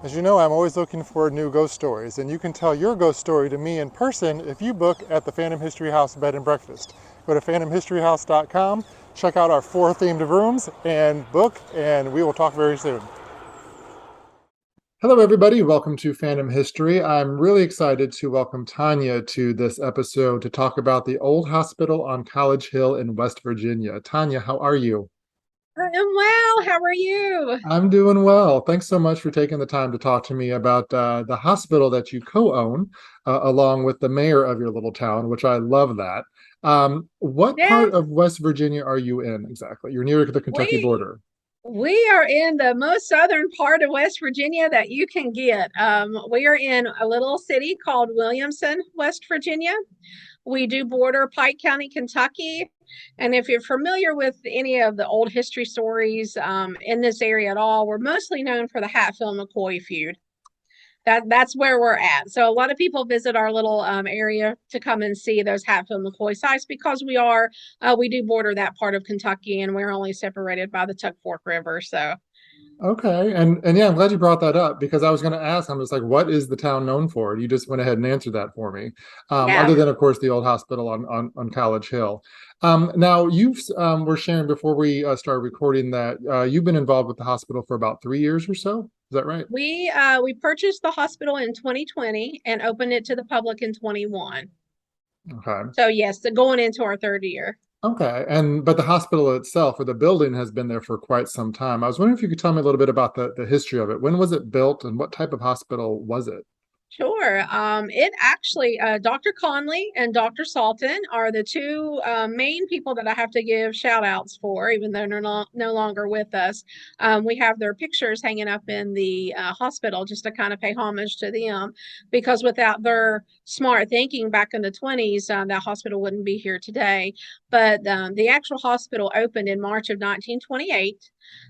As you know, I'm always looking for new ghost stories, and you can tell your ghost story to me in person if you book at the Phantom History House Bed and Breakfast. Go to phantomhistoryhouse.com, check out our 4 themed rooms, and book, and we will talk very soon. Hello, everybody. Welcome to Phantom History. I'm really excited to welcome Tonya to this episode to talk about the old hospital on College Hill in West Virginia. Tonya, how are you? I am well. How are you? I'm doing well. Thanks so much for taking the time to talk to me about the hospital that you co-own, along with the mayor of your little town, which I love that. What Yeah, part of West Virginia are you in exactly? You're near the Kentucky we border. we are in the most southern part of West Virginia that you can get. We are in a little city called Williamson, West Virginia. We do border Pike County, Kentucky. And if you're familiar with any of the old history stories in this area at all, we're mostly known for the Hatfield McCoy feud. That's where we're at. So a lot of people visit our little area to come and see those Hatfield McCoy sites because we do border that part of Kentucky, and we're only separated by the Tuck Fork River. So Okay, and yeah, I'm glad you brought that up because I was going to ask. I'm just like, what is the town known for? You just went ahead and answered that for me. yeah, Other than, of course, the old hospital on College Hill. Now, you were sharing before we started recording that you've been involved with the hospital for about 3 years or so. Is that right? we purchased the hospital in 2020 and opened it to the public in 21. Okay. So yes, going into our third year. Okay. And but the hospital itself or the building has been there for quite some time. I was wondering if you could tell me a little bit about the history of it. When was it built and what type of hospital was it? Sure. It actually, Dr. Conley and Dr. Salton are the two main people that I have to give shout outs for, even though they're no longer with us. We have their pictures hanging up in the hospital just to kind of pay homage to them, because without their smart thinking back in the 20s, that hospital wouldn't be here today. But the actual hospital opened in March of 1928.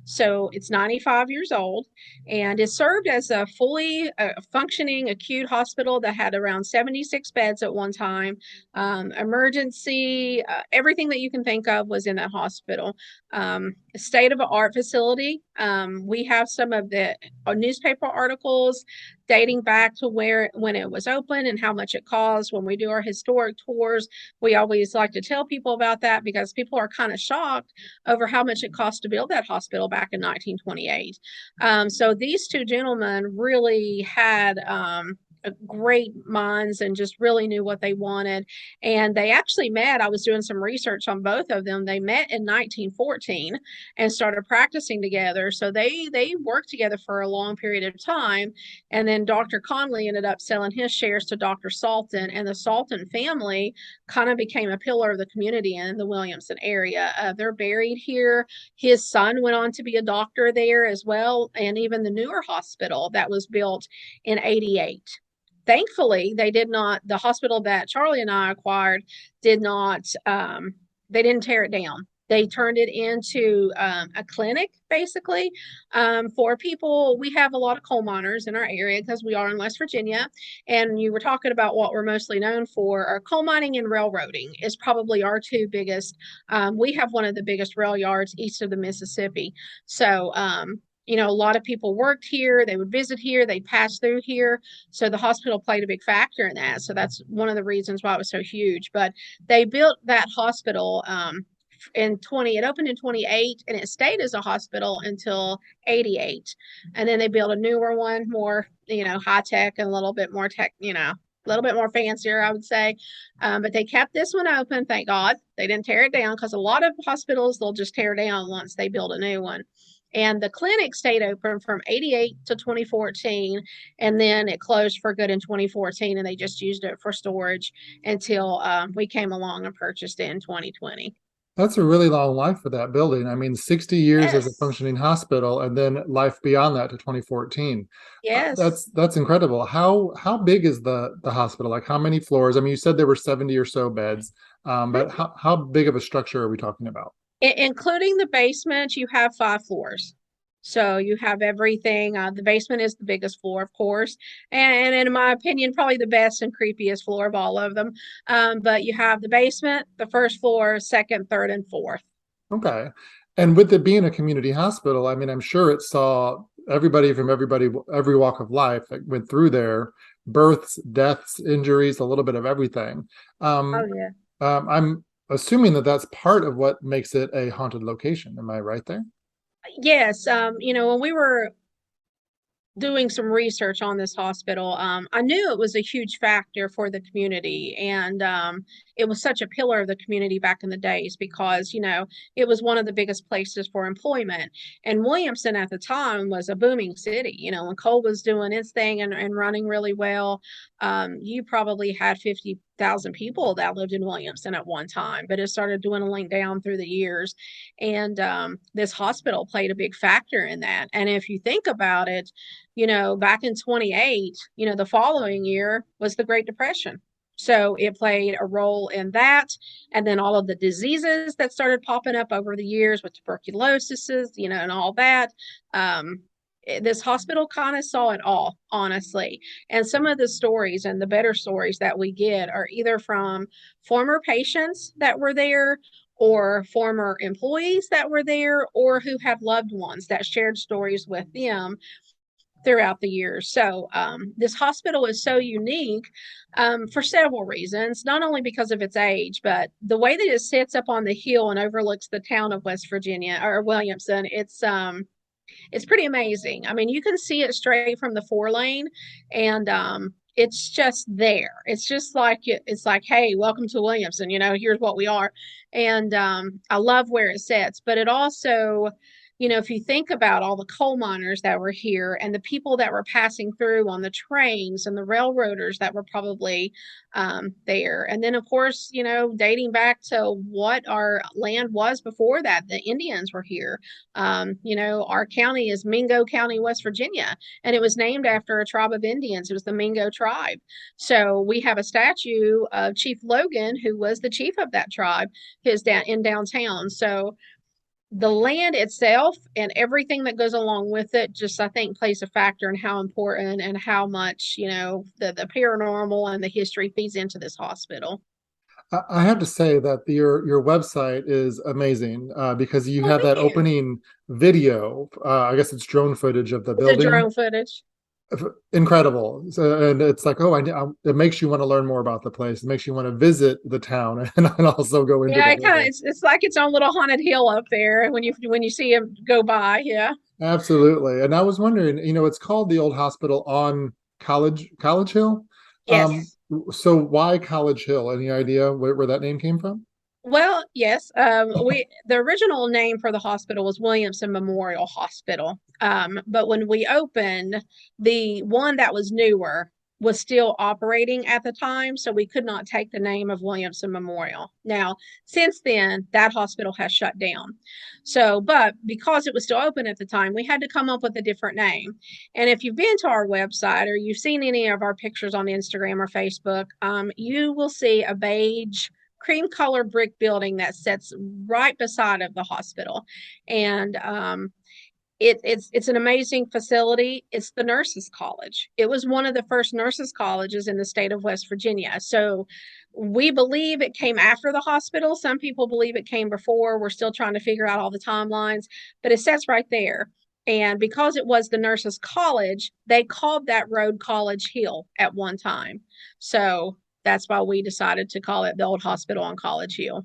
So it's 95 years old, and it served as a fully functioning acute hospital that had around 76 beds at one time. Emergency, everything that you can think of was in that hospital. State of the art facility. We have some of the newspaper articles dating back to when it was open and how much it cost. When we do our historic tours, we always like to tell people about that because people are kind of shocked over how much it cost to build that hospital back in 1928. So these two gentlemen really had great minds and just really knew what they wanted. And they actually met. I was doing some research on both of them. They met in 1914 and started practicing together. So they worked together for a long period of time. And then Dr. Conley ended up selling his shares to Dr. Salton, and the Salton family kind of became a pillar of the community in the Williamson area. They're buried here. His son went on to be a doctor there as well, and even the newer hospital that was built in 88. Thankfully, they did not, the hospital that Charlie and I acquired did not, they didn't tear it down. They turned it into a clinic, basically, for people. We have a lot of coal miners in our area because we are in West Virginia. And you were talking about what we're mostly known for. Our coal mining and railroading is probably our two biggest. We have one of the biggest rail yards east of the Mississippi. So, a lot of people worked here. They would visit here. They passed through here. So the hospital played a big factor in that. So that's one of the reasons why it was so huge. But they built that hospital it opened in 28 and it stayed as a hospital until 88. And then they built a newer one, more, high tech and a little bit more tech, a little bit more fancier, I would say. But they kept this one open, thank God. They didn't tear it down because a lot of hospitals, they'll just tear down once they build a new one. And the clinic stayed open from 88 to 2014, and then it closed for good in 2014, and they just used it for storage until we came along and purchased it in 2020. That's a really long life for that building. I mean, 60 years as a Yes, functioning hospital and then life beyond that to 2014. yes. That's incredible. How big is the hospital? Like how many floors? I mean, you said there were 70 or so beds, but how big of a structure are we talking about? Including the basement, you have 5 floors. So you have everything. The basement is the biggest floor, of course, and in my opinion, probably the best and creepiest floor of all of them. But you have the basement, the first floor, second, third, and fourth. Okay. And with it being a community hospital, I mean, I'm sure it saw everybody from every walk of life that went through there, births, deaths, injuries, a little bit of everything. Oh Um, yeah. I'm assuming that that's part of what makes it a haunted location. Am I right there? Yes, when we were doing some research on this hospital, I knew it was a huge factor for the community. And it was such a pillar of the community back in the days because, it was one of the biggest places for employment. And Williamson at the time was a booming city. When coal was doing its thing and running really well, you probably had 50,000 people that lived in Williamson at one time, but it started dwindling down through the years. And this hospital played a big factor in that. And if you think about it, back in 28, the following year was the Great Depression. So it played a role in that. And then all of the diseases that started popping up over the years with tuberculosis, and all that. This hospital kind of saw it all, honestly. And some of the stories and the better stories that we get are either from former patients that were there or former employees that were there or who had loved ones that shared stories with them throughout the years. So this hospital is so unique for several reasons, not only because of its age, but the way that it sits up on the hill and overlooks the town of West Virginia or Williamson. It's pretty amazing. I mean, you can see it straight from the 4 lane, and it's just there. It's just like it's like, hey, welcome to Williamson. Here's what we are, and I love where it sits. But it also, if you think about all the coal miners that were here and the people that were passing through on the trains and the railroaders that were probably there, and then of course, dating back to what our land was before that, the Indians were here. Our county is Mingo County, West Virginia, and it was named after a tribe of Indians. It was the Mingo tribe. So we have a statue of Chief Logan, who was the chief of that tribe, who's down in downtown. So the land itself and everything that goes along with it just I think plays a factor in how important and how much, the paranormal and the history feeds into this hospital. I have to say that your website is amazing because you Well, have thank that you. opening video. I guess it's drone footage of the It's a building. drone footage. Incredible. So, and it's like, oh, it makes you want to learn more about the place. It makes you want to visit the town and also go into the Yeah, it kind of building. it's like its own little haunted hill up there when you see him go by. Yeah. Absolutely. And I was wondering, it's called the old hospital on College Hill. Um, Yes. so why College Hill? Any idea where that name came from? Well, yes. We the original name for the hospital was Williamson Memorial Hospital. But when we opened, the one that was newer was still operating at the time, so we could not take the name of Williamson Memorial. Now, since then, that hospital has shut down. So, but because it was still open at the time, we had to come up with a different name. And if you've been to our website or you've seen any of our pictures on Instagram or Facebook, you will see a beige cream color brick building that sits right beside of the hospital. And it's an amazing facility. It's the nurses college. It was one of the first nurses colleges in the state of West Virginia. So we believe it came after the hospital. Some people believe it came before. We're still trying to figure out all the timelines, but it sits right there. And because it was the nurses college, they called that road College Hill at one time. So that's why we decided to call it the old hospital on College Hill.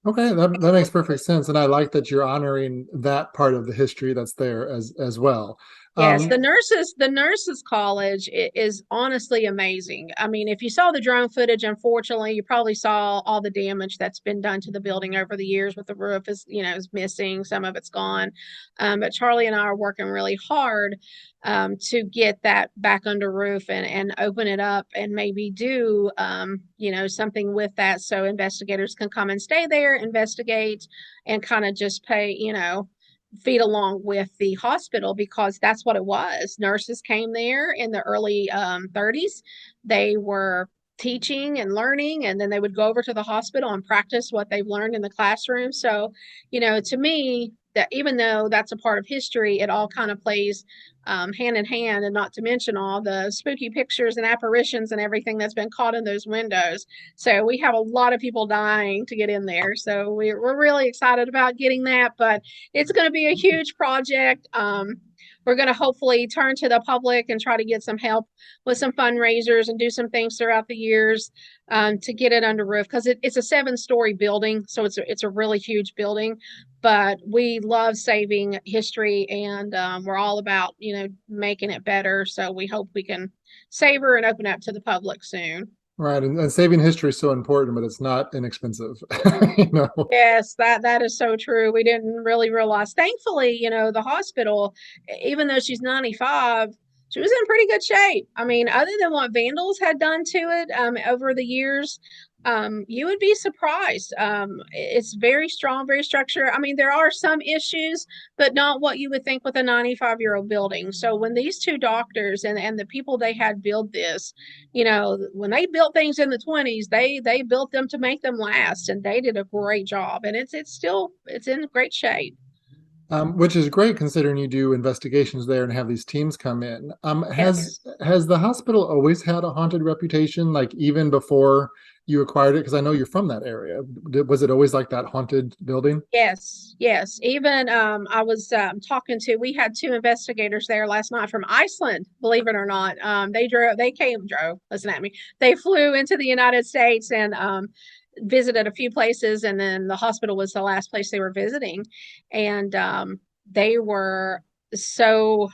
Okay, that makes perfect sense, and I like that you're honoring that part of the history that's there as well. Yes, Um, the nurses college is honestly amazing. I mean, if you saw the drone footage, unfortunately, you probably saw all the damage that's been done to the building over the years with the roof is missing, some of it's gone. But Charlie and I are working really hard to get that back under roof and open it up and maybe do something with that so investigators can come and stay there, investigate, and kind of just pay, feed along with the hospital because that's what it was. Nurses came there in the early 30s. They were teaching and learning, and then they would go over to the hospital and practice what they've learned in the classroom. So, to me, that even though that's a part of history, it all kind of plays hand in hand, and not to mention all the spooky pictures and apparitions and everything that's been caught in those windows. So we have a lot of people dying to get in there. So we're really excited about getting that, but it's going to be a huge project. we're going to hopefully turn to the public and try to get some help with some fundraisers and do some things throughout the years to get it under roof, because it's a 7-story building, so it's a really huge building. But we love saving history, and we're all about making it better. So we hope we can save her and open up to the public soon. Right, and saving history is so important, but it's not inexpensive. you know. Yes, that is so true. We didn't really realize. Thankfully, the hospital, even though she's 95, she was in pretty good shape. I mean, other than what vandals had done to it over the years, you would be surprised. It's very strong, very structured. I mean, there are some issues, but not what you would think with a 95-year-old building. So when these two doctors and the people they had build this, when they built things in the 20s, they built them to make them last, and they did a great job. And it's in great shape. Which is great considering you do investigations there and have these teams come in. Has Yes. has the hospital always had a haunted reputation, like even before you acquired it? Because I know you're from that area. Was it always like that haunted building? Yes, yes. Even I was we had two investigators there last night from Iceland, believe it or not. Listen at me. They flew into the United States and visited a few places, and then the hospital was the last place they were visiting. And they were so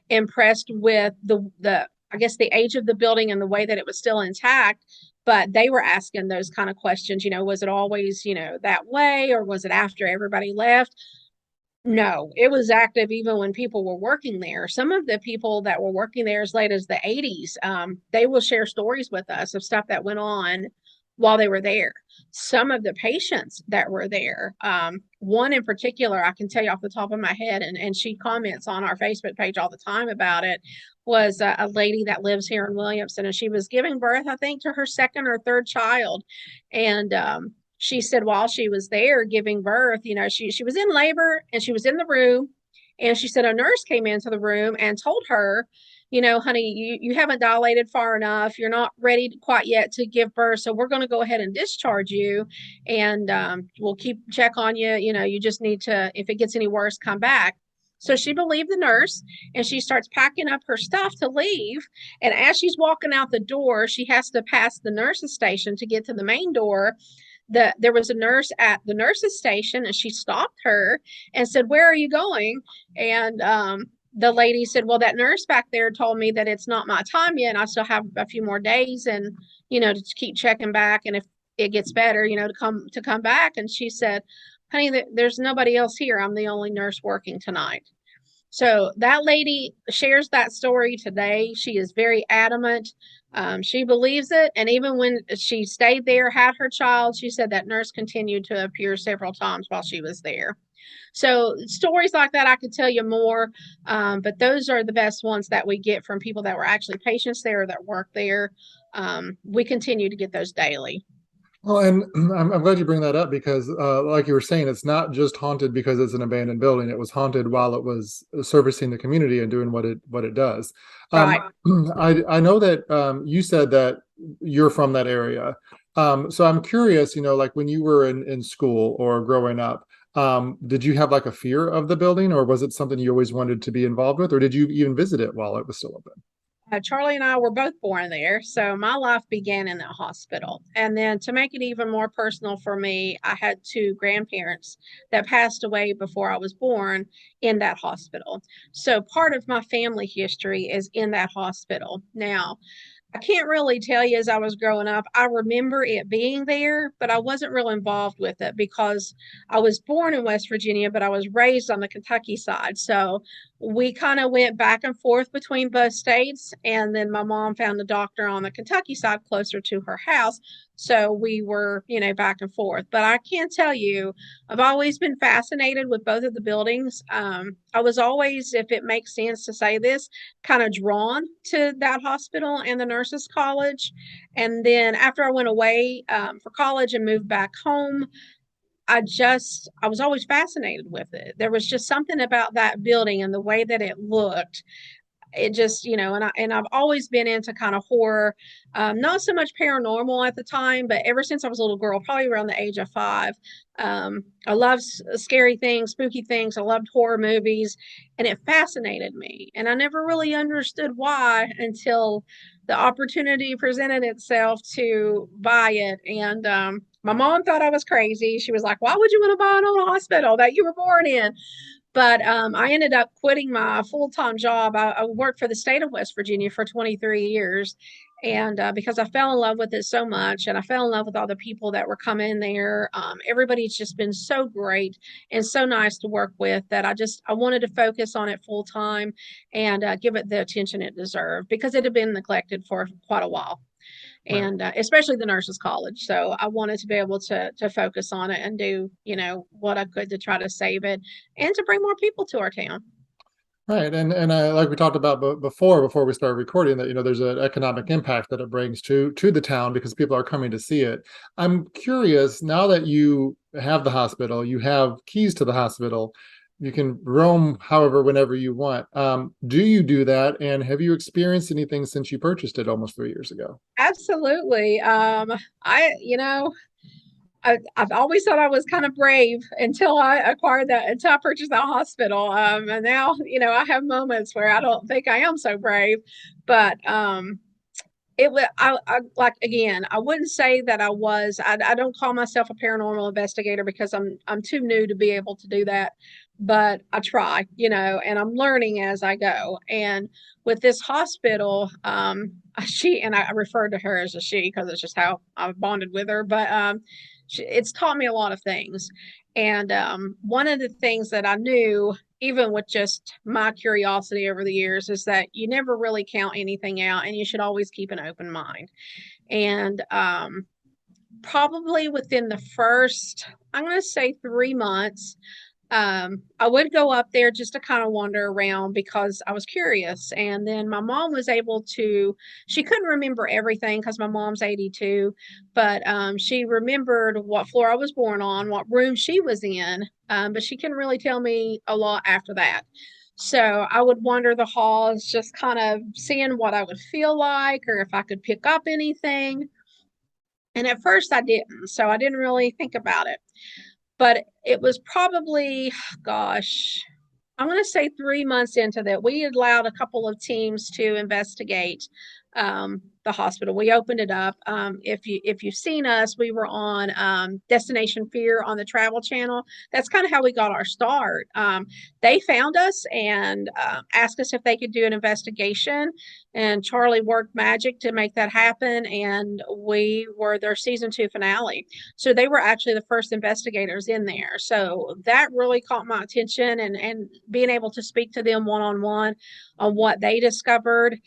impressed with the I guess the age of the building and the way that it was still intact. But they were asking those kind of questions, was it always, that way, or was it after everybody left? No, it was active even when people were working there. Some of the people that were working there as late as the 80s, they will share stories with us of stuff that went on while they were there. Some of the patients that were there, one in particular, I can tell you off the top of my head, and she comments on our Facebook page all the time about it, was a lady that lives here in Williamson, and she was giving birth, I think, to her second or third child. And she said while she was there giving birth, she was in labor and she was in the room. And she said a nurse came into the room and told her, honey, you haven't dilated far enough. You're not ready quite yet to give birth. So we're going to go ahead and discharge you, and we'll keep check on you. You just need to, if it gets any worse, come back. So she believed the nurse, and she starts packing up her stuff to leave. And as she's walking out the door, she has to pass the nurse's station to get to the main door. There was a nurse at the nurse's station, and she stopped her and said, "Where are you going?" And the lady said, "Well, that nurse back there told me that it's not my time yet, and I still have a few more days, and to keep checking back, and if it gets better, to come back." And she said, "Honey, there's nobody else here. I'm the only nurse working tonight." So that lady shares that story today. She is very adamant. She believes it. And even when she stayed there, had her child, she said that nurse continued to appear several times while she was there. So stories like that, I could tell you more, but those are the best ones that we get from people that were actually patients there or that work there. We continue to get those daily. Well, and I'm glad you bring that up because, like you were saying, it's not just haunted because it's an abandoned building. It was haunted while it was servicing the community and doing what it does. Right. I know that you said that you're from that area, so I'm curious. Like when you were in school or growing up, did you have like a fear of the building, or was it something you always wanted to be involved with, or did you even visit it while it was still open? Charlie and I were both born there, so my life began in the hospital. And then to make it even more personal for me, I had two grandparents that passed away before I was born in that hospital. So part of my family history is in that hospital. Now, I can't really tell you as I was growing up. I remember it being there, but I wasn't real involved with it because I was born in West Virginia, but I was raised on the Kentucky side. So we kind of went back and forth between both states. And then my mom found a doctor on the Kentucky side closer to her house. So we were, back and forth. But I can tell you, I've always been fascinated with both of the buildings. I was always, if it makes sense to say this, kind of drawn to that hospital and the nurses college. And then after I went away for college and moved back home, I was always fascinated with it. There was just something about that building and the way that it looked. it just, and I've always been into kind of horror, not so much paranormal at the time, but ever since I was a little girl, probably around the age of 5, I love scary things, spooky things. I loved horror movies, and it fascinated me. And I never really understood why until the opportunity presented itself to buy it. And my mom thought I was crazy. She was like, "Why would you want to buy an old hospital that you were born in?" But I ended up quitting my full time job. I worked for the state of West Virginia for 23 years. And because I fell in love with it so much, and I fell in love with all the people that were coming there, everybody's just been so great and so nice to work with that I wanted to focus on it full time and give it the attention it deserved because it had been neglected for quite a while, Right. and especially the nurses college. So I wanted to be able to focus on it and do, what I could to try to save it and to bring more people to our town. Right, and like we talked about before we started recording, that there's an economic impact that it brings to the town because people are coming to see it. I'm curious, now that you have the hospital, you have keys to the hospital, you can roam however whenever you want. Do you do that, and have you experienced anything since you purchased it almost 3 years ago? Absolutely. I've always thought I was kind of brave until I purchased that hospital. And now, I have moments where I don't think I am so brave, but it was I like, again, I wouldn't say that I don't call myself a paranormal investigator because I'm too new to be able to do that, but I try, and I'm learning as I go. And with this hospital, she, and I refer to her as a she because it's just how I've bonded with her, but it's taught me a lot of things. And one of the things that I knew, even with just my curiosity over the years, is that you never really count anything out and you should always keep an open mind. And probably within the first, I'm going to say 3 months, I would go up there just to kind of wander around because I was curious. And then my mom was able to, she couldn't remember everything because my mom's 82, but she remembered what floor I was born on, what room she was in, but she couldn't really tell me a lot after that. So I would wander the halls, just kind of seeing what I would feel like or if I could pick up anything. And at first I didn't, so I didn't really think about it. But it was probably, gosh, I'm going to say 3 months into that, we allowed a couple of teams to investigate the hospital. We opened it up. If you've seen us, we were on Destination Fear on the Travel Channel. That's kind of how we got our start. They found us and asked us if they could do an investigation, and Charlie worked magic to make that happen. And we were their season 2 finale. So they were actually the first investigators in there. So that really caught my attention, and being able to speak to them one on what they discovered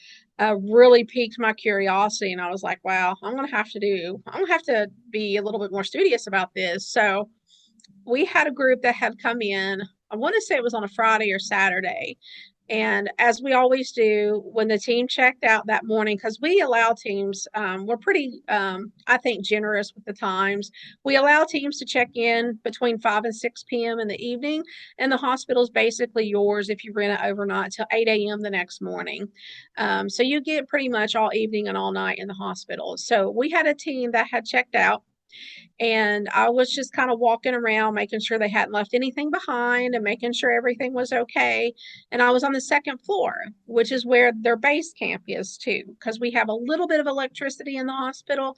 really piqued my curiosity. And I was like, wow, I'm gonna have to be a little bit more studious about this. So we had a group that had come in. I want to say it was on a Friday or Saturday. And as we always do, when the team checked out that morning, because we allow teams, we're pretty, I think, generous with the times. We allow teams to check in between 5 and 6 p.m. in the evening, and the hospital is basically yours if you rent it overnight till 8 a.m. the next morning. So you get pretty much all evening and all night in the hospital. So we had a team that had checked out, and I was just kind of walking around, making sure they hadn't left anything behind and making sure everything was okay. And I was on the second floor, which is where their base camp is too, because we have a little bit of electricity in the hospital,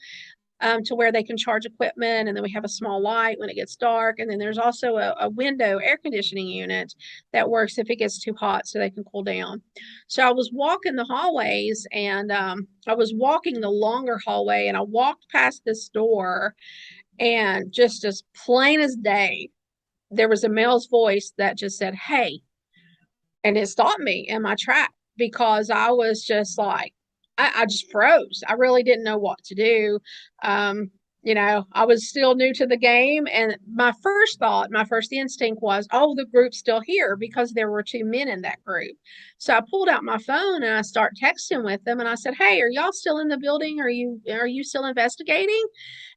to where they can charge equipment. And then we have a small light when it gets dark. And then there's also a window air conditioning unit that works if it gets too hot so they can cool down. So I was walking the hallways, and I was walking the longer hallway, and I walked past this door, and just as plain as day, there was a male's voice that just said, "Hey," and it stopped me in my track because I was just like, I just froze. I really didn't know what to do. I was still new to the game. And my first instinct was, oh, the group's still here because there were 2 men in that group. So I pulled out my phone and I start texting with them. And I said, "Hey, are y'all still in the building? Are you still investigating?"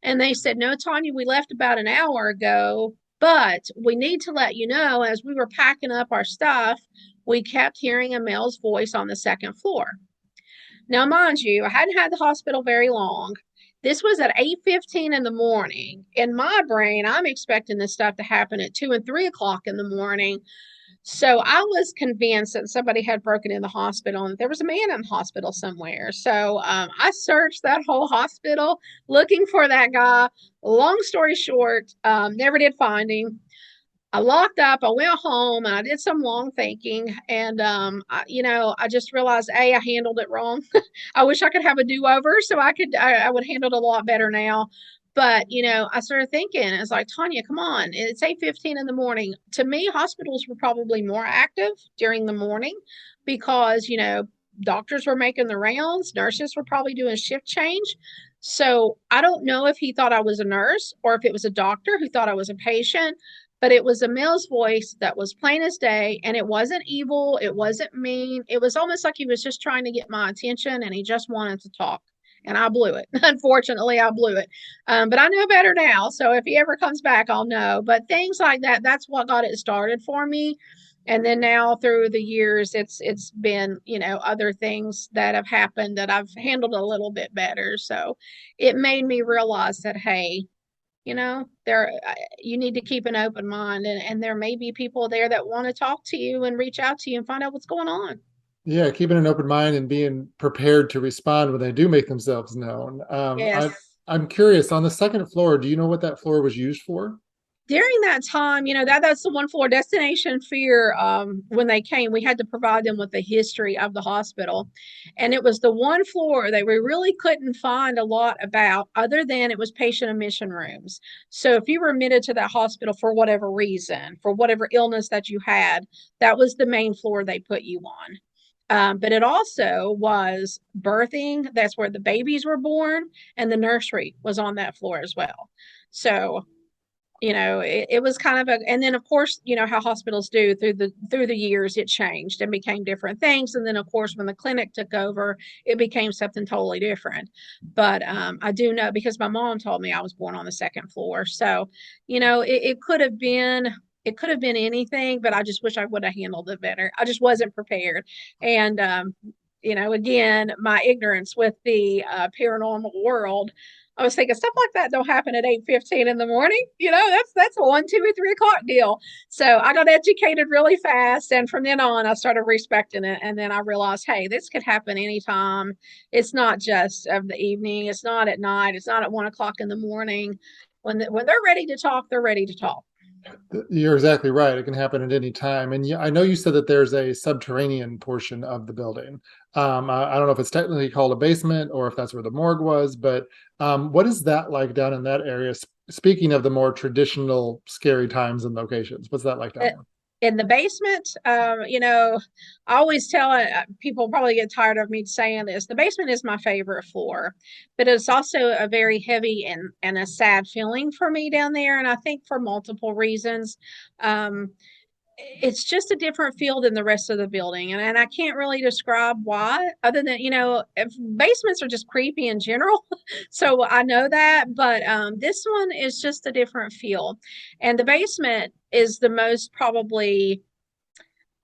And they said, "No, Tonya, we left about an hour ago. But we need to let you know, as we were packing up our stuff, we kept hearing a male's voice on the second floor. Now, mind you, I hadn't had the hospital very long. This was at 8:15 in the morning. In my brain, I'm expecting this stuff to happen at 2 and 3 o'clock in the morning. So I was convinced that somebody had broken in the hospital and there was a man in the hospital somewhere. So I searched that whole hospital looking for that guy. Long story short, never did find him. I locked up. I went home and I did some long thinking. And, I just realized, I handled it wrong. I wish I could have a do over so I would handle it a lot better now. But, I started thinking, it's like, Tonya, come on. It's 8:15 in the morning. To me, hospitals were probably more active during the morning because, doctors were making the rounds, nurses were probably doing shift change. So I don't know if he thought I was a nurse or if it was a doctor who thought I was a patient, but it was a male's voice that was plain as day, and it wasn't evil, it wasn't mean. It was almost like he was just trying to get my attention and he just wanted to talk. And I blew it. Unfortunately, I blew it. But I know better now. So if he ever comes back, I'll know. But things like that, that's what got it started for me. And then now through the years, it's been, other things that have happened that I've handled a little bit better. So it made me realize that, hey, there you need to keep an open mind, and there may be people there that want to talk to you and reach out to you and find out what's going on. Yeah, keeping an open mind and being prepared to respond when they do make themselves known. Yes. I'm curious, on the second floor, do you know what that floor was used for? During that time, that's the one floor destination fear. When they came, we had to provide them with the history of the hospital, and it was the one floor that we really couldn't find a lot about, other than it was patient admission rooms. So if you were admitted to that hospital for whatever reason, for whatever illness that you had, that was the main floor they put you on. But it also was birthing. That's where the babies were born, and the nursery was on that floor as well. So it was kind of and then of course, how hospitals do through the years, it changed and became different things. And then of course, when the clinic took over, it became something totally different. But I do know because my mom told me I was born on the second floor. So, it could have been anything, but I just wish I would have handled it better. I just wasn't prepared. And again, my ignorance with the paranormal world, I was thinking stuff like that don't happen at 8:15 in the morning. That's a 1, 2, or 3 o'clock deal. So I got educated really fast, and from then on, I started respecting it. And then I realized, hey, this could happen anytime. It's not just of the evening. It's not at night. It's not at 1 o'clock in the morning. When they're ready to talk, they're ready to talk. You're exactly right. It can happen at any time. And I know you said that there's a subterranean portion of the building. I don't know if it's technically called a basement or if that's where the morgue was, but what is that like down in that area? Speaking of the more traditional scary times and locations, what's that like down there? In the basement, I always tell people probably get tired of me saying this. The basement is my favorite floor, but it's also a very heavy and a sad feeling for me down there. And I think for multiple reasons. It's just a different feel than the rest of the building. And I can't really describe why, other than, if basements are just creepy in general. So I know that, but this one is just a different feel. And the basement is the most probably,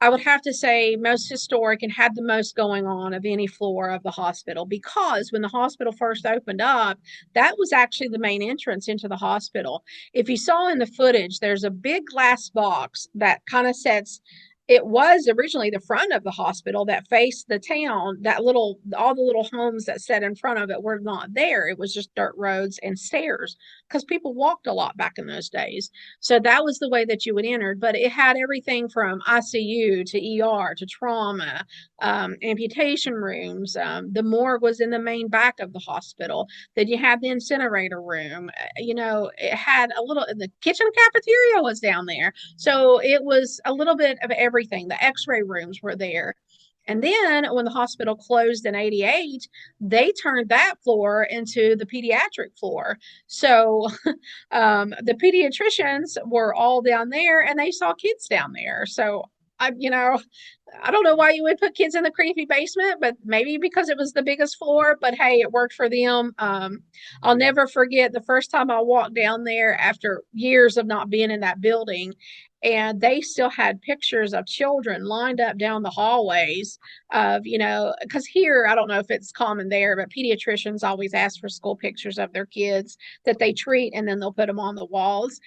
I would have to say, most historic and had the most going on of any floor of the hospital, because when the hospital first opened up, that was actually the main entrance into the hospital. If you saw in the footage, there's a big glass box that kind of sets, it was originally the front of the hospital that faced the town. All the little homes that sat in front of it were not there. It was just dirt roads and stairs because people walked a lot back in those days. So that was the way that you would enter, but it had everything from ICU to ER to trauma, amputation rooms. The morgue was in the main back of the hospital. Then you had the incinerator room. It had the kitchen cafeteria was down there. So it was a little bit of everything. The x-ray rooms were there. And then when the hospital closed in 88, they turned that floor into the pediatric floor. So the pediatricians were all down there and they saw kids down there. So I don't know why you would put kids in the creepy basement, but maybe because it was the biggest floor, but hey, it worked for them. I'll never forget the first time I walked down there after years of not being in that building, and they still had pictures of children lined up down the hallways of, because here, I don't know if it's common there, but pediatricians always ask for school pictures of their kids that they treat, and then they'll put them on the walls.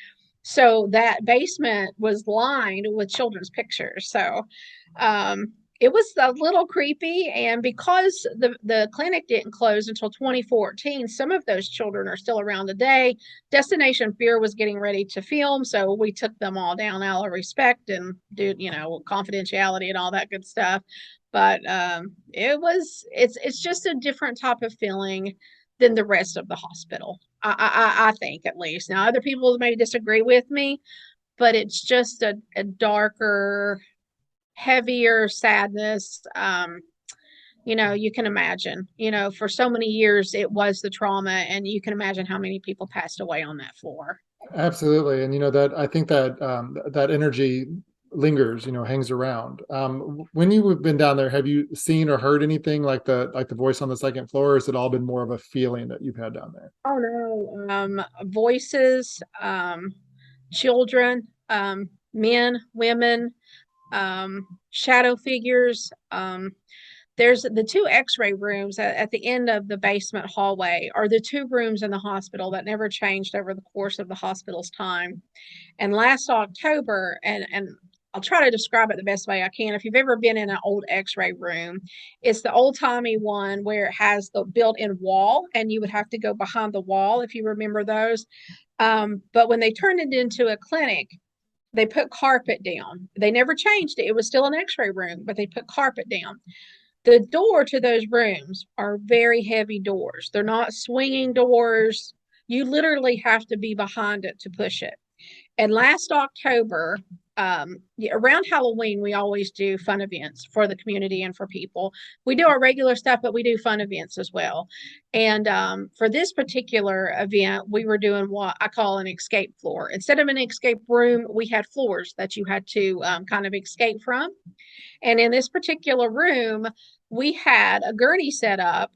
So that basement was lined with children's pictures. So um, it was a little creepy. And because the clinic didn't close until 2014, some of those children are still around today. Destination Fear was getting ready to film. So we took them all down out of respect and did, confidentiality and all that good stuff. But it's just a different type of feeling than the rest of the hospital. I think, at least. Now, other people may disagree with me, but it's just a darker, heavier sadness. You can imagine, for so many years it was the trauma, and you can imagine how many people passed away on that floor. Absolutely. And that I think that that energy lingers, hangs around. When you've been down there, have you seen or heard anything like the voice on the second floor, or has it all been more of a feeling that you've had down there? Oh no. Voices, children, men, women, shadow figures. There's the two x-ray rooms at the end of the basement hallway are the two rooms in the hospital that never changed over the course of the hospital's time. And last October, and I'll try to describe it the best way I can. If you've ever been in an old x-ray room, it's the old-timey one where it has the built-in wall, and you would have to go behind the wall if you remember those. But when they turned it into a clinic, they put carpet down. They never changed it. It was still an x-ray room, but they put carpet down. The door to those rooms are very heavy doors. They're not swinging doors. You literally have to be behind it to push it. And last October, around Halloween, we always do fun events for the community and for people. We do our regular stuff, but we do fun events as well. And for this particular event, we were doing what I call an escape floor. Instead of an escape room, we had floors that you had to kind of escape from. And in this particular room, we had a gurney set up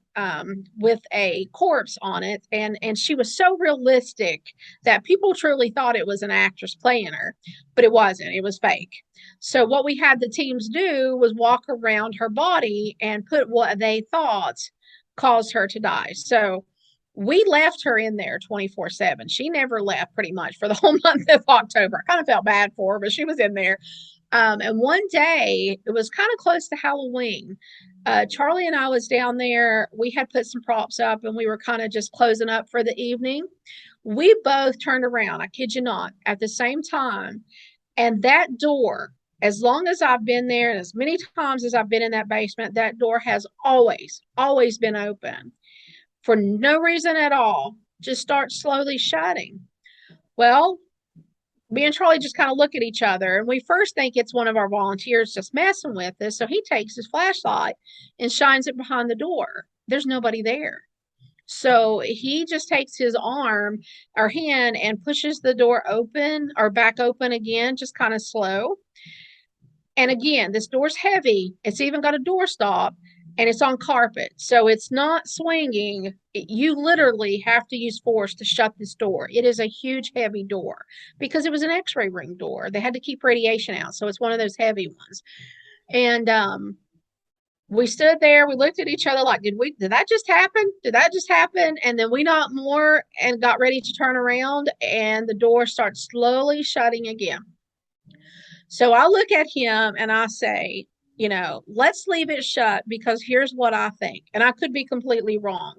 with a corpse on it, and she was so realistic that people truly thought it was an actress playing her, but it wasn't. It was fake. So what we had the teams do was walk around her body and put what they thought caused her to die. So we left her in there 24/7. She never left pretty much for the whole month of October. I kind of felt bad for her, but she was in there. And one day, it was kind of close to Halloween. Charlie and I was down there. We had put some props up, and we were kind of just closing up for the evening. We both turned around, I kid you not, at the same time. And that door, as long as I've been there and as many times as I've been in that basement, that door has always, always been open for no reason at all. Just starts slowly shutting. Well, me and Charlie just kind of look at each other, and we first think it's one of our volunteers just messing with us. So he takes his flashlight and shines it behind the door. There's nobody there. So he just takes his arm or hand and pushes the door open or back open again, just kind of slow. And again, this door's heavy. It's even got a door stop, and it's on carpet. So it's not swinging. You literally have to use force to shut this door. It is a huge, heavy door because it was an x-ray room door. They had to keep radiation out. So it's one of those heavy ones. And we stood there. We looked at each other like, did that just happen? Did that just happen? And then we knocked more and got ready to turn around, and the door starts slowly shutting again. So I look at him and I say, let's leave it shut because here's what I think. And I could be completely wrong.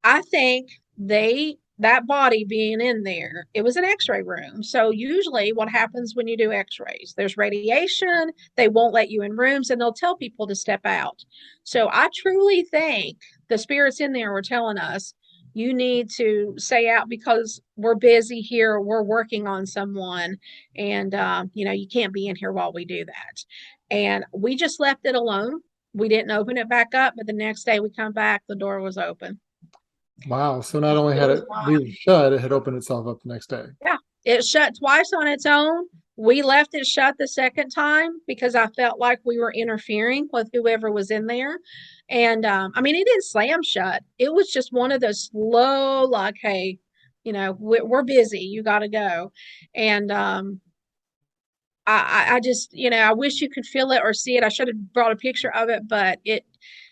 I think that body being in there, it was an x-ray room. So usually what happens when you do x-rays, there's radiation, they won't let you in rooms, and they'll tell people to step out. So I truly think the spirits in there were telling us, you need to stay out because we're busy here, we're working on someone, and you can't be in here while we do that. And we just left it alone. We didn't open it back up, but the next day we come back, the door was open. Wow. So not only It had was it wild. leave shut, it had opened itself up the next day. Yeah, it shut twice on its own. We left it shut the second time because I felt like we were interfering with whoever was in there. And I mean, it didn't slam shut. It was just one of those slow, like, hey, we're busy. You got to go. And I just, I wish you could feel it or see it. I should have brought a picture of it, but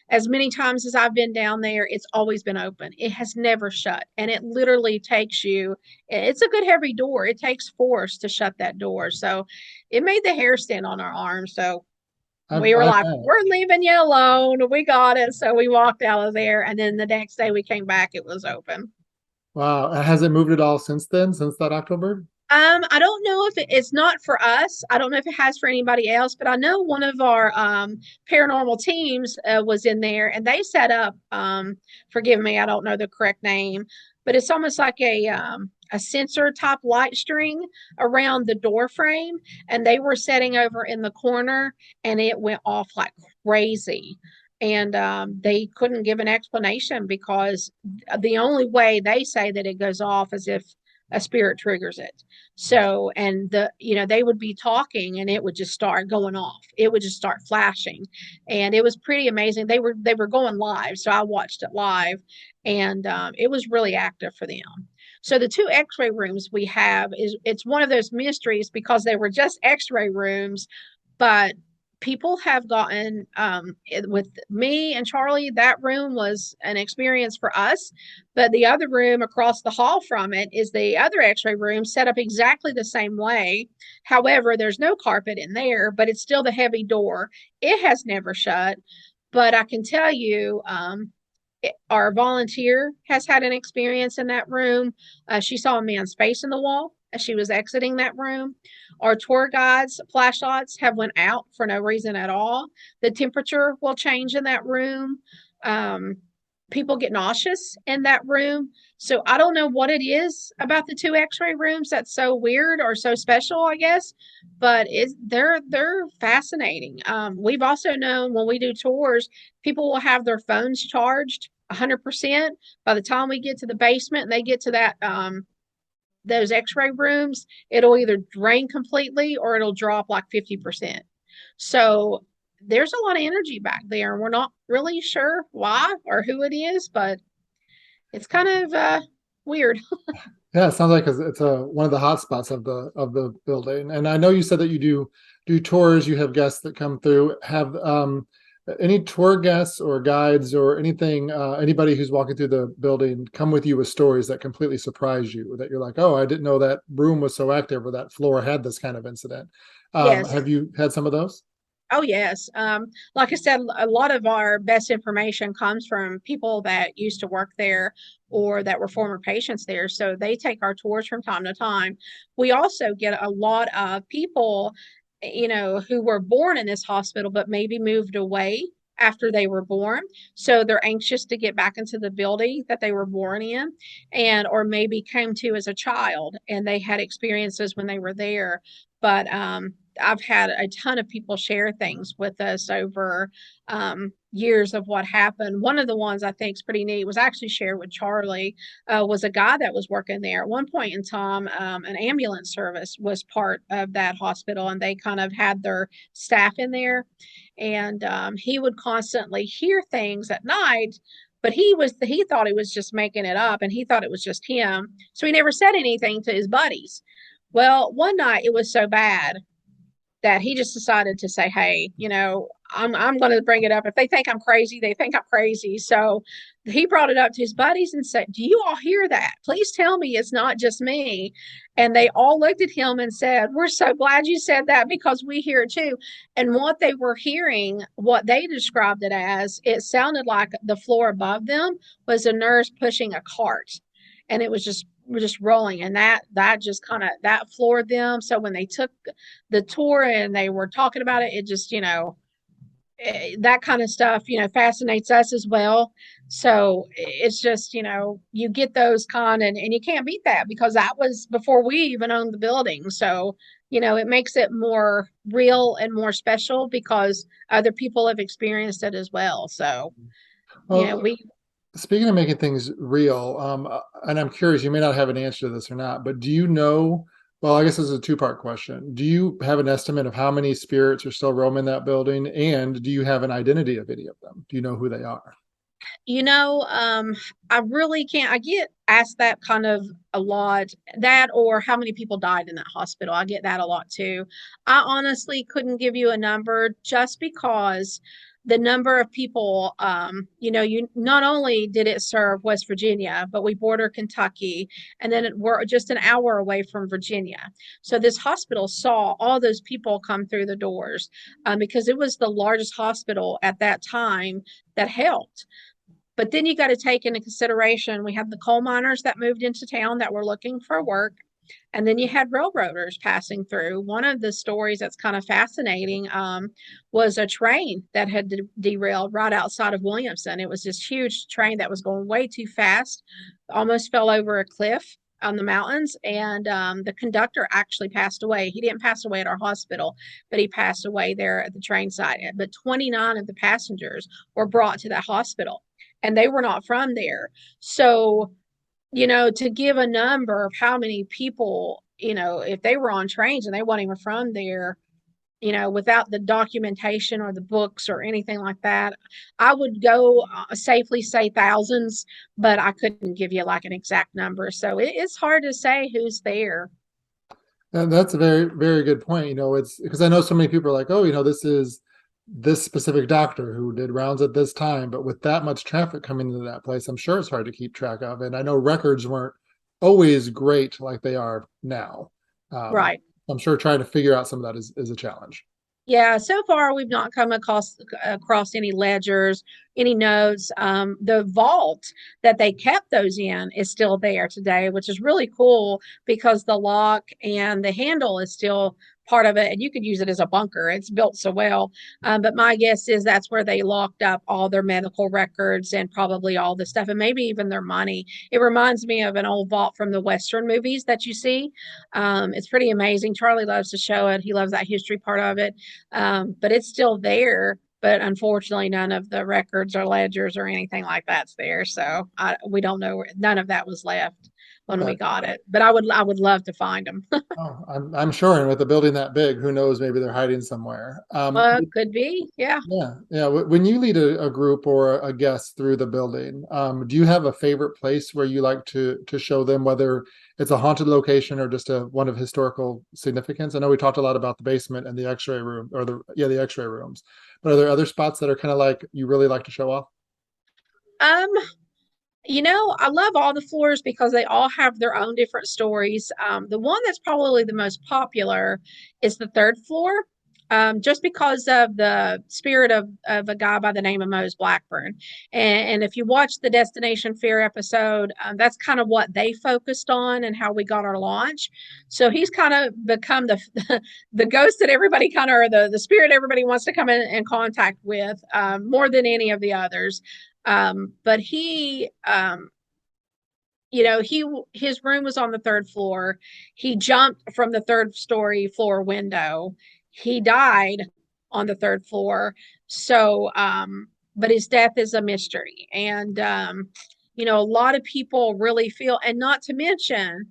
as many times as I've been down there, it's always been open. It has never shut. And it literally takes you, it's a good heavy door. It takes force to shut that door. So it made the hair stand on our arms. So we were I like, bet. we're leaving you alone. We got it. So we walked out of there. And then the next day we came back, it was open. Wow. Has it moved at all since then, since that October? I don't know if it's not for us. I don't know if it has for anybody else, but I know one of our paranormal teams was in there and they set up, forgive me, I don't know the correct name, but it's almost like a sensor type light string around the door frame. And they were setting over in the corner and it went off like crazy. And they couldn't give an explanation because the only way they say that it goes off is if a spirit triggers it. So, and they would be talking and it would just start going off. It would just start flashing. And it was pretty amazing. They were going live. So I watched it live and it was really active for them. So the two x-ray rooms we have it's one of those mysteries because they were just x-ray rooms, but people have gotten with me and Charlie, that room was an experience for us, but the other room across the hall from it is the other x-ray room set up exactly the same way. However, there's no carpet in there, but it's still the heavy door. It has never shut, but I can tell you our volunteer has had an experience in that room. She saw a man's face in the wall as she was exiting that room. Our tour guides' flashlights have went out for no reason at all. The temperature will change in that room. Um, People get nauseous in that room. So I don't know what it is about the two X-ray rooms that's so weird or so special, I guess, but they're fascinating. We've also known when we do tours, people will have their phones charged 100%. By the time we get to the basement and they get to that those x-ray rooms, it'll either drain completely or it'll drop like 50%. So there's a lot of energy back there and we're not really sure why or who it is, but it's kind of weird. Yeah, it sounds like it's a one of the hot spots of the building. And I know you said that you do tours, you have guests that come through. Have any tour guests or guides or anything, anybody who's walking through the building come with you with stories that completely surprise you, that you're like, oh, I didn't know that room was so active or that floor had this kind of incident. Yes. Have you had some of those? Oh, yes. Like I said, a lot of our best information comes from people that used to work there or that were former patients there. So they take our tours from time to time. We also get a lot of people, who were born in this hospital, but maybe moved away after they were born. So they're anxious to get back into the building that they were born in, and or maybe came to as a child and they had experiences when they were there. But I've had a ton of people share things with us over years of what happened. One of the ones I think is pretty neat was actually shared with Charlie. Was a guy that was working there at one point in time. An ambulance service was part of that hospital, and they kind of had their staff in there. And he would constantly hear things at night. But he thought he was just making it up, and he thought it was just him. So he never said anything to his buddies. Well, one night it was so bad that he just decided to say, "Hey, I'm going to bring it up. If they think I'm crazy, they think I'm crazy." So he brought it up to his buddies and said, "Do you all hear that? Please tell me it's not just me." And they all looked at him and said, "We're so glad you said that because we hear it too." And what they were hearing, what they described it as, it sounded like the floor above them was a nurse pushing a cart, and it was just rolling, and that just kind of that floored them. So when they took the tour and they were talking about it, it just that kind of stuff fascinates us as well. So it's just you get those and you can't beat that because that was before we even owned the building. So it makes it more real and more special because other people have experienced it as well. So Well, we speaking of making things real, and I'm curious, you may not have an answer to this or not, but do you know Well, I guess this is a two-part question. Do you have an estimate of how many spirits are still roaming that building? And do you have an identity of any of them? Do you know who they are? You know, I really can't. I get asked that kind of a lot. That or how many people died in that hospital. I get that a lot too. I honestly couldn't give you a number just because the number of people, you not only did it serve West Virginia, but we border Kentucky, and then we're just an hour away from Virginia. So this hospital saw all those people come through the doors because it was the largest hospital at that time that helped. But then you got to take into consideration we had the coal miners that moved into town that were looking for work. And then you had railroaders passing through. One of the stories that's kind of fascinating was a train that had derailed right outside of Williamson. It was this huge train that was going way too fast, almost fell over a cliff on the mountains. And the conductor actually passed away. He didn't pass away at our hospital, but he passed away there at the train site. But 29 of the passengers were brought to that hospital and they were not from there. So, to give a number of how many people, if they were on trains and they weren't even from there, without the documentation or the books or anything like that, I would go safely say thousands, but I couldn't give you like an exact number. So it's hard to say who's there. And that's a very, very good point. It's because I know so many people are like, oh, this is this specific doctor who did rounds at this time, but with that much traffic coming into that place, I'm sure it's hard to keep track of. And I know records weren't always great like they are now. Um, Right. I'm sure trying to figure out some of that is a challenge. Yeah, so far we've not come across any ledgers, any notes. The vault that they kept those in is still there today, which is really cool because the lock and the handle is still part of it, and you could use it as a bunker. It's built so well. But my guess is that's where they locked up all their medical records and probably all the stuff, and maybe even their money. It reminds me of an old vault from the Western movies that you see. It's pretty amazing. Charlie loves to show it. He loves that history part of it, but it's still there. But unfortunately, none of the records or ledgers or anything like that's there. So we don't know. None of that was left when we Okay. got it. But I would love to find them. Oh, I'm sure. And with a building that big, who knows? Maybe they're hiding somewhere. Could be. Yeah. Yeah, yeah. When you lead a group or a guest through the building, do you have a favorite place where you like to show them, whether it's a haunted location or just a one of historical significance? I know we talked a lot about the basement and the X-ray room, or the X-ray rooms, but are there other spots that are kind of like you really like to show off? Um, I love all the floors because they all have their own different stories. The one that's probably the most popular is the third floor, just because of the spirit of a guy by the name of Mose Blackburn. And if you watch the Destination Fear episode, that's kind of what they focused on and how we got our launch. So he's kind of become the ghost that everybody kind of, or the spirit everybody wants to come in contact with, more than any of the others. But his room was on the third floor. He jumped from the third story floor window. He died on the third floor. So, but his death is a mystery. And, a lot of people really feel, and not to mention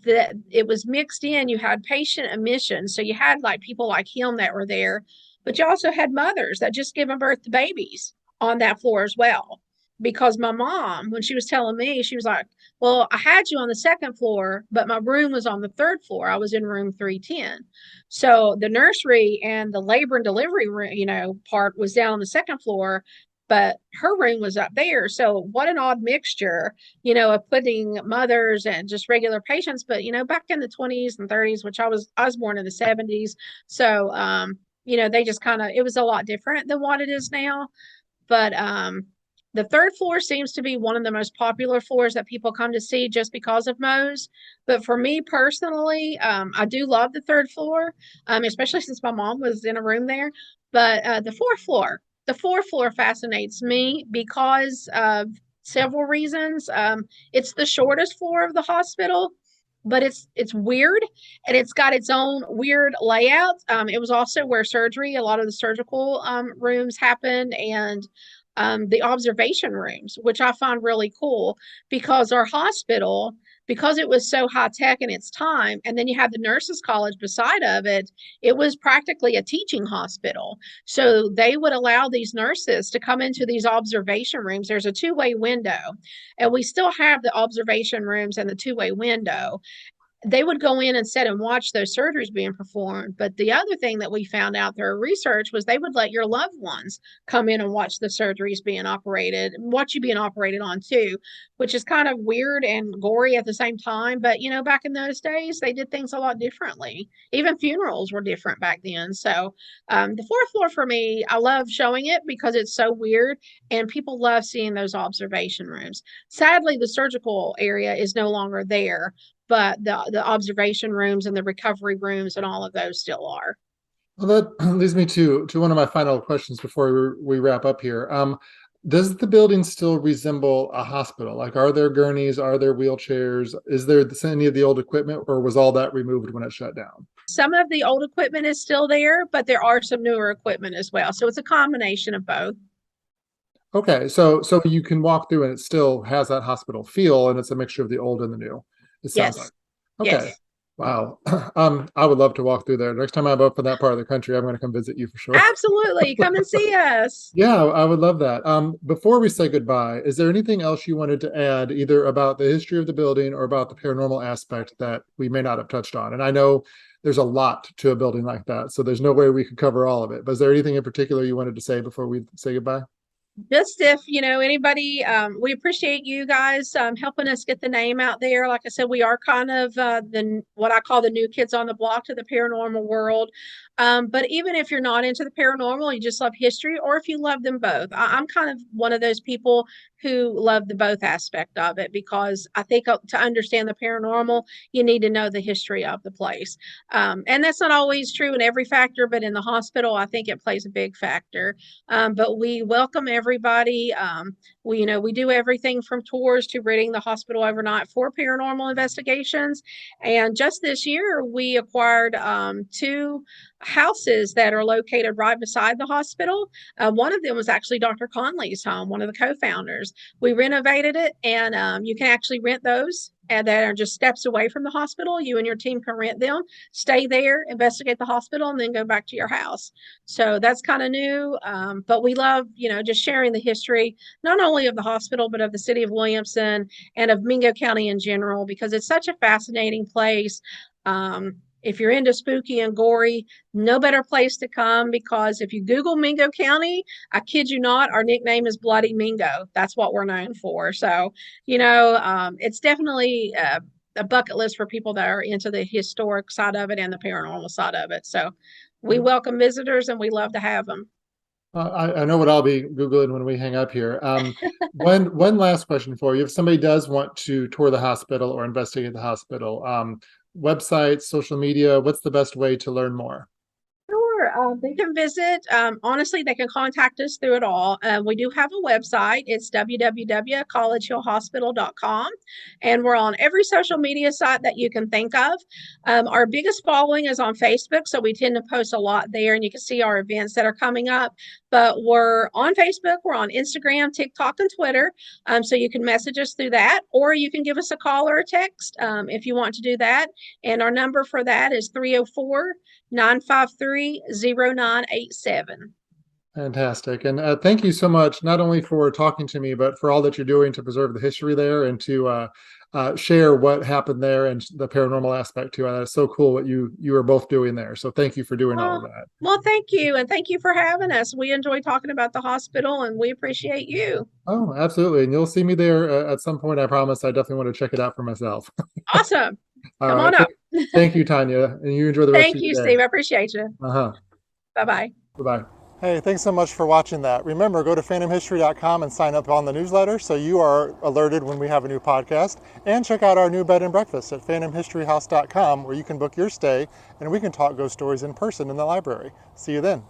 that it was mixed in. You had patient admission. So you had like people like him that were there, but you also had mothers that just given birth to babies on that floor as well. Because my mom, when she was telling me, she was like, well, I had you on the second floor, but my room was on the third floor. I was in room 310. So the nursery and the labor and delivery room, part was down on the second floor, but her room was up there. So what an odd mixture, of putting mothers and just regular patients. But, back in the 20s and 30s, which I was born in the 70s. So, they just kind of, it was a lot different than what it is now. But the third floor seems to be one of the most popular floors that people come to see just because of Moe's. But for me personally, I do love the third floor, especially since my mom was in a room there. But the fourth floor fascinates me because of several reasons. It's the shortest floor of the hospital, but it's weird and it's got its own weird layout. It was also where a lot of the surgical rooms happened, and the observation rooms, which I find really cool because our hospital because it was so high tech in its time, and then you had the nurses college beside of it, it was practically a teaching hospital. So they would allow these nurses to come into these observation rooms. There's a two-way window, and we still have the observation rooms and the two-way window. They would go in and sit and watch those surgeries being performed. But the other thing that we found out through research was they would let your loved ones come in and watch the surgeries being operated, watch you being operated on too, which is kind of weird and gory at the same time. But you know, back in those days, they did things a lot differently. Even funerals were different back then. So the fourth floor for me, I love showing it because it's so weird and people love seeing those observation rooms. Sadly, the surgical area is no longer there, but the observation rooms and the recovery rooms and all of those still are. Well, that leads me to one of my final questions before we wrap up here. Does the building still resemble a hospital? Like, are there gurneys? Are there wheelchairs? Is there any of the old equipment, or was all that removed when it shut down? Some of the old equipment is still there, but there are some newer equipment as well. So it's a combination of both. Okay, so you can walk through and it still has that hospital feel, and it's a mixture of the old and the new. It sounds like. Yes. Okay. Yes. Wow. I would love to walk through there. Next time I'm up in that part of the country, I'm going to come visit you for sure. Absolutely. Come and see us. Yeah, I would love that. Before we say goodbye, is there anything else you wanted to add, either about the history of the building or about the paranormal aspect that we may not have touched on? And I know there's a lot to a building like that, so there's no way we could cover all of it. But is there anything in particular you wanted to say before we say goodbye? Just if you know anybody, we appreciate you guys helping us get the name out there. Like I said, we are kind of the what I call the new kids on the block to the paranormal world. But even if you're not into the paranormal, you just love history, or if you love them both, I'm kind of one of those people who love the both aspect of it, because I think to understand the paranormal, you need to know the history of the place. And that's not always true in every factor, but in the hospital, I think it plays a big factor. But we welcome everybody. We do everything from tours to renting the hospital overnight for paranormal investigations. And just this year, we acquired two houses that are located right beside the hospital. One of them was actually Dr. Conley's home, one of the co-founders. We renovated it, and you can actually rent those, and that are just steps away from the hospital. You and your team can rent them, stay there, investigate the hospital, and then go back to your house. So that's kind of new, but we love, just sharing the history, not only of the hospital, but of the city of Williamson and of Mingo County in general, because it's such a fascinating place. If you're into spooky and gory, no better place to come, because if you Google Mingo County, I kid you not, our nickname is Bloody Mingo. That's what we're known for. So, it's definitely a bucket list for people that are into the historic side of it and the paranormal side of it. So we welcome visitors and we love to have them. I know what I'll be Googling when we hang up here. One last question for you. If somebody does want to tour the hospital or investigate the hospital, websites, social media, what's the best way to learn more? Sure. They can visit. Honestly, they can contact us through it all. We do have a website. It's www.collegehillhospital.com. And we're on every social media site that you can think of. Our biggest following is on Facebook, so we tend to post a lot there, and you can see our events that are coming up. But we're on Facebook, we're on Instagram, TikTok, and Twitter. So you can message us through that, or you can give us a call or a text if you want to do that. And our number for that is 304-953-0987. Fantastic. And thank you so much, not only for talking to me, but for all that you're doing to preserve the history there and to share what happened there and the paranormal aspect too. That's so cool what you are both doing there. So thank you for doing all of that. Well, thank you. And thank you for having us. We enjoy talking about the hospital, and we appreciate you. Oh, absolutely. And you'll see me there at some point. I promise. I definitely want to check it out for myself. Awesome. All Come right. on up. Thank you, Tonya. And you enjoy the rest Thank of you, your day. Steve. I appreciate you. Uh-huh. Bye-bye. Bye-bye. Hey, thanks so much for watching that. Remember, go to phantomhistory.com and sign up on the newsletter so you are alerted when we have a new podcast. And check out our new bed and breakfast at phantomhistoryhouse.com, where you can book your stay and we can talk ghost stories in person in the library. See you then.